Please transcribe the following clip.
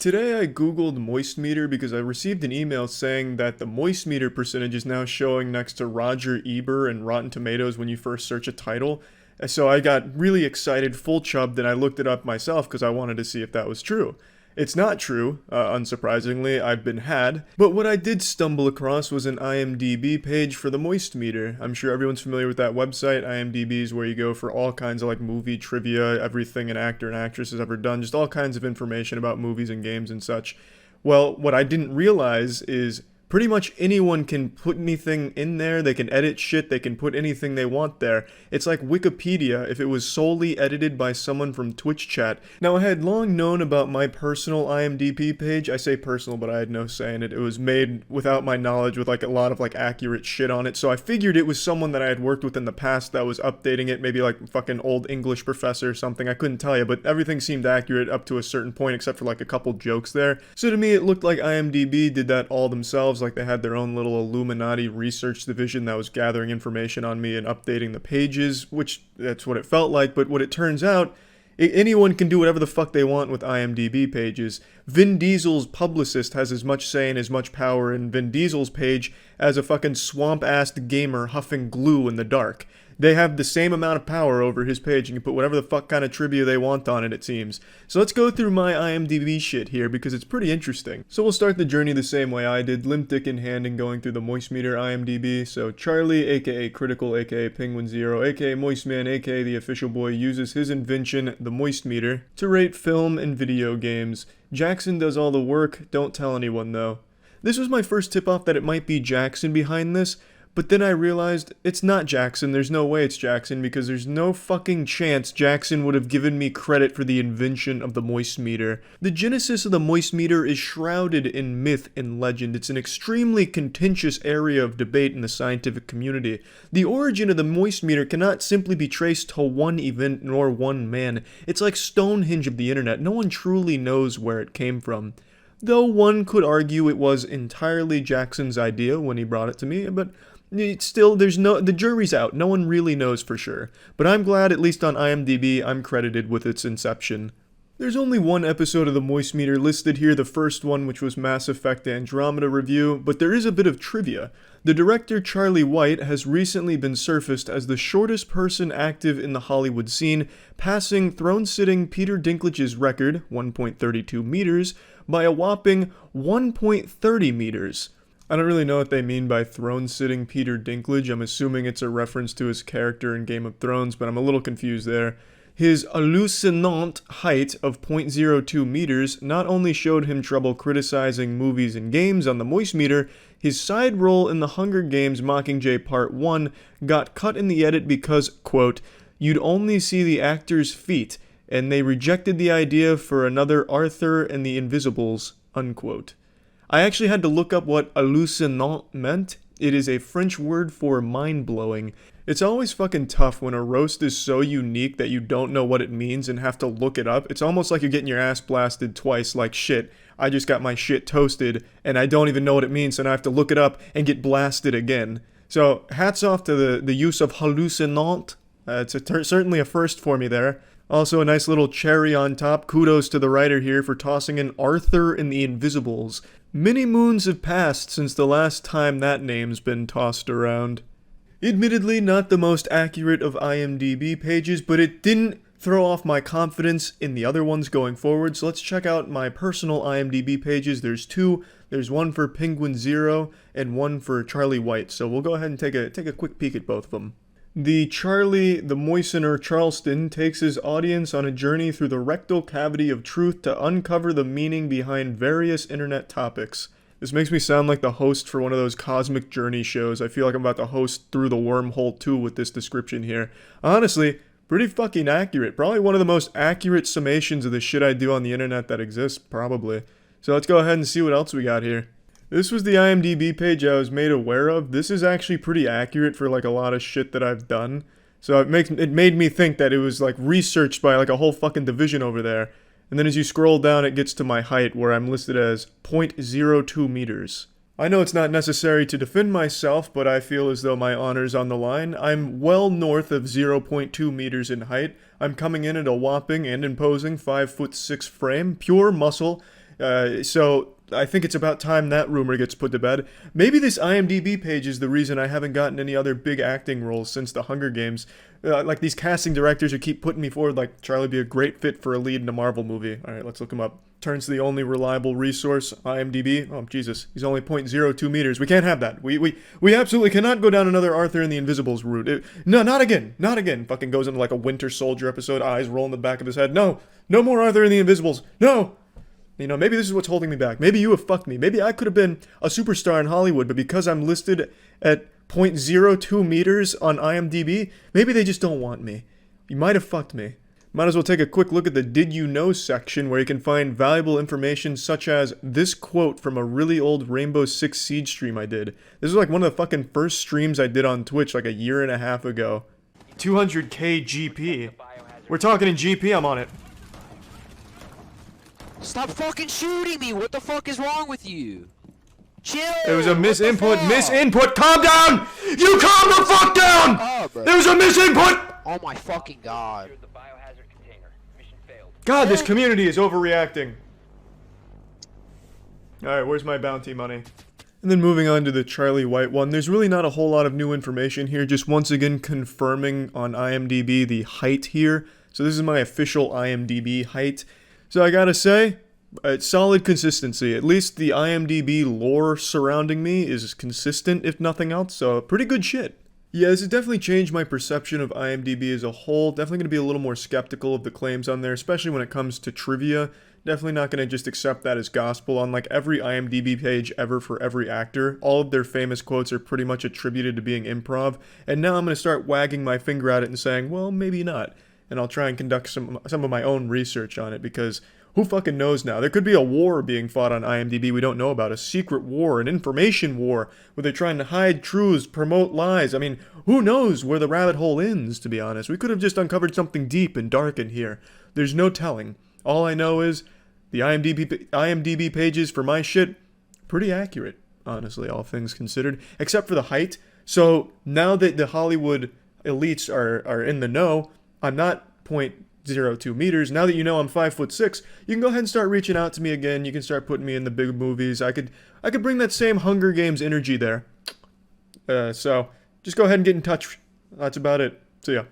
Today I googled moist meter because I received an email saying that the moist meter percentage is now showing next to Roger Ebert and Rotten Tomatoes when you first search a title. So I got really excited, full chubbed, and I looked it up myself because I wanted to see if that was true. It's not true, unsurprisingly, I've been had, but what I did stumble across was an IMDB page for the moist meter. I'm sure everyone's familiar with that website. IMDB is where you go for all kinds of like movie trivia, everything an actor and actress has ever done, just all kinds of information about movies and games and such. Well, what I didn't realize is pretty much anyone can put anything in there, they can edit shit, they can put anything they want there. It's like Wikipedia if it was solely edited by someone from Twitch chat. Now I had long known about my personal IMDb page. I say personal, but I had no say in it. It was made without my knowledge with like a lot of like accurate shit on it, so I figured it was someone that I had worked with in the past that was updating it, maybe like fucking old English professor or something. I couldn't tell you, but everything seemed accurate up to a certain point except for like a couple jokes there. So to me it looked like IMDb did that all themselves, like they had their own little Illuminati research division that was gathering information on me and updating the pages, which that's what it felt like. But what it turns out, anyone can do whatever the fuck they want with IMDb pages. Vin Diesel's publicist has as much say and as much power in Vin Diesel's page as a fucking swamp-assed gamer huffing glue in the dark. They have the same amount of power over his page and can put whatever the fuck kind of trivia they want on it, it seems. So let's go through my IMDb shit here because it's pretty interesting. So we'll start the journey the same way I did, limp dick in hand and going through the moist meter IMDb. So Charlie, aka Critical, aka Penguin Zero, aka Moist Man, aka The Official Boy, uses his invention, the moist meter, to rate film and video games. Jackson does all the work, don't tell anyone though. This was my first tip-off that it might be Jackson behind this, but then I realized it's not Jackson. There's no way it's Jackson because there's no fucking chance Jackson would have given me credit for the invention of the moist meter. The genesis of the moist meter is shrouded in myth and legend. It's an extremely contentious area of debate in the scientific community. The origin of the moist meter cannot simply be traced to one event nor one man. It's like Stonehenge of the internet. No one truly knows where it came from. Though one could argue it was entirely Jackson's idea when he brought it to me, but it's still, the jury's out. No one really knows for sure. But I'm glad, at least on IMDb, I'm credited with its inception. There's only one episode of the moist meter listed here, the first one, which was Mass Effect Andromeda review, but there is a bit of trivia. The director Charlie White has recently been surfaced as the shortest person active in the Hollywood scene, passing throne-sitting Peter Dinklage's record, 1.32 meters, by a whopping 1.30 meters. I don't really know what they mean by throne-sitting Peter Dinklage. I'm assuming it's a reference to his character in Game of Thrones, but I'm a little confused there. His hallucinant height of 0.02 meters not only showed him trouble criticizing movies and games on the moist meter, his side role in the Hunger Games Mockingjay Part 1 got cut in the edit because, quote, you'd only see the actor's feet, and they rejected the idea for another Arthur and the Invisibles, unquote. I actually had to look up what hallucinant meant. It is a French word for mind-blowing. It's always fucking tough when a roast is so unique that you don't know what it means and have to look it up. It's almost like you're getting your ass blasted twice, like shit. I just got my shit toasted and I don't even know what it means, and I have to look it up and get blasted again. So hats off to the use of hallucinant. It's certainly a first for me there. Also a nice little cherry on top. Kudos to the writer here for tossing in Arthur and the Invisibles. Many moons have passed since the last time that name's been tossed around. Admittedly, not the most accurate of IMDb pages, but it didn't throw off my confidence in the other ones going forward, so let's check out my personal IMDb pages. There's two. There's one for Penguin Zero and one for Charlie White, so we'll go ahead and take a quick peek at both of them. The Charlie the Moistener Charleston takes his audience on a journey through the rectal cavity of truth to uncover the meaning behind various internet topics. This makes me sound like the host for one of those Cosmic Journey shows. I feel like I'm about to host Through the Wormhole 2 with this description here. Honestly, pretty fucking accurate. Probably one of the most accurate summations of the shit I do on the internet that exists, probably. So let's go ahead and see what else we got here. This was the IMDb page I was made aware of. This is actually pretty accurate for like a lot of shit that I've done. So it made me think that it was like researched by like a whole fucking division over there. And then as you scroll down, it gets to my height where I'm listed as 0.02 meters. I know it's not necessary to defend myself, but I feel as though my honor's on the line. I'm well north of 0.2 meters in height. I'm coming in at a whopping and imposing 5'6" frame, pure muscle, So I think it's about time that rumor gets put to bed. Maybe this IMDb page is the reason I haven't gotten any other big acting roles since the Hunger Games. Like these casting directors who keep putting me forward like Charlie be a great fit for a lead in a Marvel movie. All right, let's look him up. Turns to the only reliable resource, IMDb. Oh, Jesus. He's only 0.02 meters. We can't have that. We absolutely cannot go down another Arthur and the Invisibles route. No, not again. Not again. Fucking goes into like a Winter Soldier episode, eyes roll in the back of his head. No. No more Arthur and the Invisibles. No. You know, maybe this is what's holding me back. Maybe you have fucked me. Maybe I could have been a superstar in Hollywood, but because I'm listed at 0.02 meters on IMDb, maybe they just don't want me. You might have fucked me. Might as well take a quick look at the Did You Know section where you can find valuable information such as this quote from a really old Rainbow Six Siege stream I did. This was like one of the fucking first streams I did on Twitch like a year and a half ago. 200k GP. We're talking in GP, I'm on it. Stop fucking shooting me! What the fuck is wrong with you? Chill! It was a misinput. Calm down! You calm the fuck down! Oh, there was a misinput! Oh my fucking god. God, this community is overreacting. Alright, where's my bounty money? And then moving on to the Charlie White one, there's really not a whole lot of new information here, just once again confirming on IMDb the height here. So this is my official IMDb height. So I gotta say, it's solid consistency. At least the IMDb lore surrounding me is consistent, if nothing else, so pretty good shit. Yeah, this has definitely changed my perception of IMDb as a whole. Definitely going to be a little more skeptical of the claims on there, especially when it comes to trivia. Definitely not going to just accept that as gospel. On like every IMDb page ever for every actor, all of their famous quotes are pretty much attributed to being improv. And now I'm going to start wagging my finger at it and saying, well, maybe not. And I'll try and conduct some of my own research on it because who fucking knows now? There could be a war being fought on IMDb we don't know about. A secret war, an information war, where they're trying to hide truths, promote lies. I mean, who knows where the rabbit hole ends, to be honest. We could have just uncovered something deep and dark in here. There's no telling. All I know is the IMDb pages for my shit, pretty accurate, honestly, all things considered. Except for the height. So now that the Hollywood elites are in the know, I'm not 0.02 meters. Now that you know I'm 5'6", you can go ahead and start reaching out to me again. You can start putting me in the big movies. I could bring that same Hunger Games energy there. So just go ahead and get in touch. That's about it. See ya.